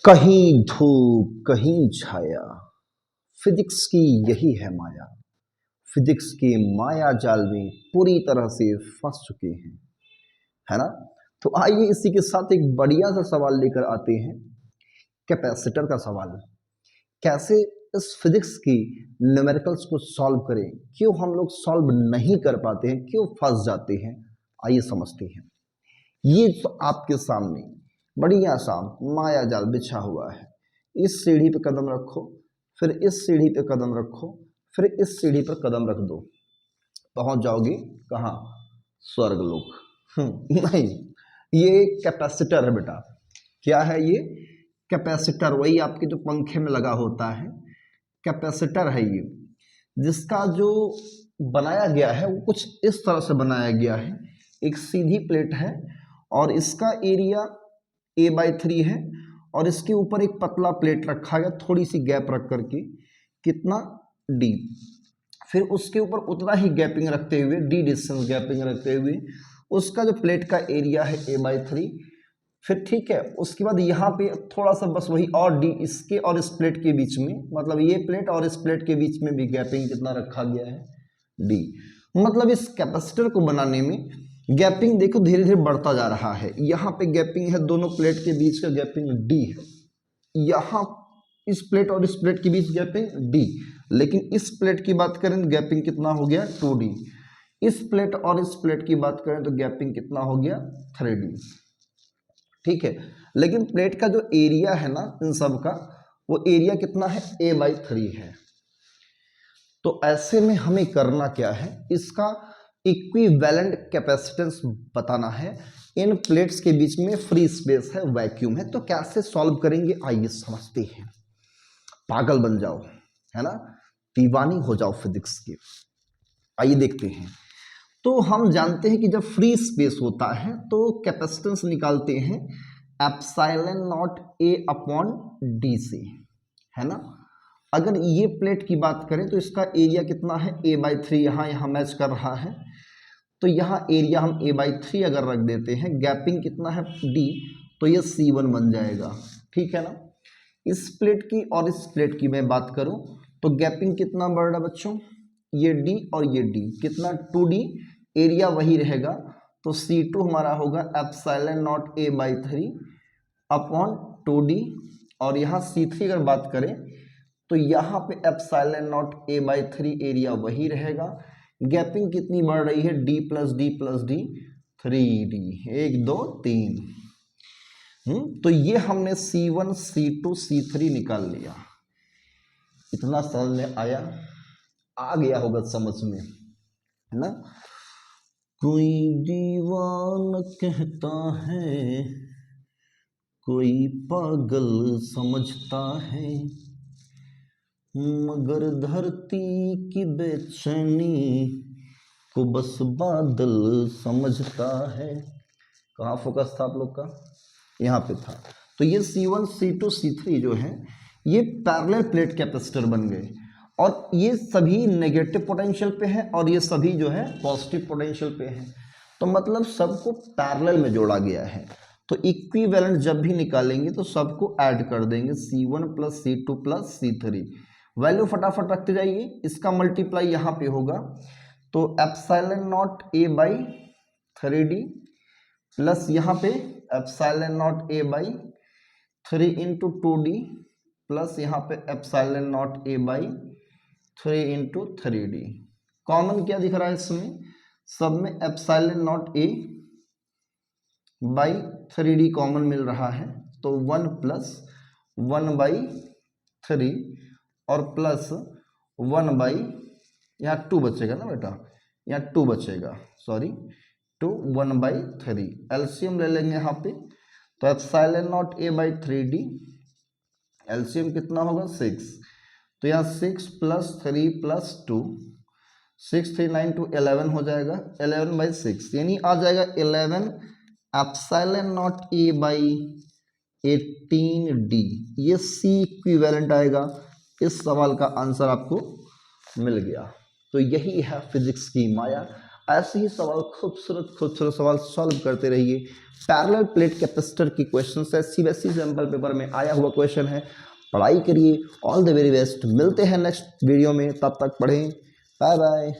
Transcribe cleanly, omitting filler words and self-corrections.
कहीं धूप कहीं छाया, फिजिक्स की यही है माया। फिजिक्स के माया जाल में पूरी तरह से फंस चुके हैं, है ना। तो आइए इसी के साथ एक बढ़िया सा सवाल लेकर आते हैं, कैपेसिटर का सवाल। कैसे इस फिजिक्स की न्यूमेरिकल्स को सॉल्व करें, क्यों हम लोग सॉल्व नहीं कर पाते हैं, क्यों फंस जाते हैं, आइए समझते हैं। ये तो आपके सामने बढ़िया सा माया जाल बिछा हुआ है। इस सीढ़ी पे कदम रखो, फिर इस सीढ़ी पे कदम रखो, फिर इस सीढ़ी पर कदम रख दो, पहुंच जाओगे कहाँ? स्वर्गलोक। नहीं, ये कैपेसिटर है बेटा। क्या है ये? कैपेसिटर, वही आपके जो पंखे में लगा होता है, कैपेसिटर है ये। जिसका जो बनाया गया है वो कुछ इस तरह से बनाया गया है। एक सीधी प्लेट है और इसका एरिया a/3 है और इसके ऊपर एक पतला प्लेट रखा गया, थोड़ी सी गैप रख करके, कितना? d। फिर उसके ऊपर उतना ही गैपिंग रखते हुए, d डिस्टेंस गैपिंग रखते हुए, उसका जो प्लेट का एरिया है a/3। फिर ठीक है, उसके बाद यहाँ पे थोड़ा सा बस वही और d इसके और इस प्लेट के बीच में, मतलब ये प्लेट और इस प्लेट के बीच में भी गैपिंग कितना रखा गया है? d। मतलब इस कैपेसिटर को बनाने में गैपिंग देखो धीरे धीरे बढ़ता जा रहा है। यहाँ पे गैपिंग है, दोनों प्लेट के बीच का गैपिंग d है। यहाँ इस प्लेट और इस प्लेट के बीच गैपिंग d, लेकिन इस प्लेट की बात करें तो गैपिंग कितना हो गया? 2d। इस प्लेट और इस प्लेट की बात करें तो गैपिंग कितना हो गया? 3d। ठीक है, लेकिन प्लेट का जो एरिया है ना इन सब का, वो एरिया कितना है? a/3 है। तो ऐसे में हमें करना क्या है, इसका इक्विवेलेंट कैपेसिटेंस बताना है। इन प्लेट्स के बीच में फ्री स्पेस है, वैक्यूम है। तो कैसे सॉल्व करेंगे, आइए समझते हैं। पागल बन जाओ, है ना, दीवानी हो जाओ फिजिक्स की। आइए देखते हैं। तो हम जानते हैं कि जब फ्री स्पेस होता है तो कैपेसिटेंस निकालते हैं epsilon not a upon d से, है ना। अगर ये प्लेट की बात करें तो इसका एरिया कितना है? a/3। यहाँ मैच कर रहा है, तो यहाँ एरिया हम a/3 अगर रख देते हैं, गैपिंग कितना है? d, तो ये C1 बन जाएगा। ठीक है ना। इस प्लेट की और इस प्लेट की मैं बात करूं तो गैपिंग कितना बढ़ रहा है बच्चों? ये d और ये d कितना? 2d। एरिया वही रहेगा, तो C2 हमारा होगा epsilon not a/3 upon 2d। और यहाँ C3 अगर बात करें तो यहाँ पे एप्सिलॉन नॉट a/3 एरिया वही रहेगा। गैपिंग कितनी बढ़ रही है? d plus D plus D, 3d। 1 2 3। तो ये हमने C1 C2 C3 निकाल लिया। इतना समझ में आया? आ गया होगा समझ में, है ना। कोई दीवाना कहता है, कोई पागल समझता है, मगर धरती की बेचैनी को बस बादल समझता है। कहाँ फोकस था आप लोग का? यहाँ पे था। तो ये C1 C2 C3 जो है ये पैरेलल प्लेट कैपेसिटर बन गए, और ये सभी नेगेटिव पोटेंशियल पे हैं और ये सभी जो है पॉजिटिव पोटेंशियल पे हैं। तो मतलब सबको पैरेलल में जोड़ा गया है। तो इक्विवेलेंट जब भी निकालेंगे तो सबको ऐड कर देंगे, C1 plus C2 plus C3। Value फटाफट रखते जाइए, इसका मल्टीप्लाई यहाँ पे होगा, तो एप्सिलॉन नॉट a/3d प्लस यहाँ पे epsilon not a/3 into 2d plus यहाँ पे epsilon not a/3 into 3d। Common क्या दिख रहा है इसमें? सब में एप्सिलॉन नॉट a/3d कॉमन मिल रहा है, तो 1 प्लस 1/3 और प्लस 1/ यहाँ 2 बचेगा ना बेटा, यहाँ 2 बचेगा, सॉरी 2 1/3। एलसीएम ले लेंगे यहाँ पे, तो एप्सिलॉन नॉट a/3d एलसीएम कितना होगा? 6। तो यहाँ 6 प्लस 3 प्लस 2, 6 3 9 2 11 हो जाएगा, 11/6 यानी आ जाएगा 11 एप्सिलॉन नॉट a/18d। ये C इक्विवेलेंट आएगा। इस सवाल का आंसर आपको मिल गया। तो यही है फिजिक्स की माया। ऐसे ही सवाल खूबसूरत खूबसूरत सवाल सॉल्व करते रहिए। पैरेलल प्लेट कैपेसिटर की क्वेश्चन है, सीबीएसई सैंपल पेपर में आया हुआ क्वेश्चन है। पढ़ाई करिए। All the very best. मिलते हैं नेक्स्ट वीडियो में, तब तक पढ़ें। Bye bye.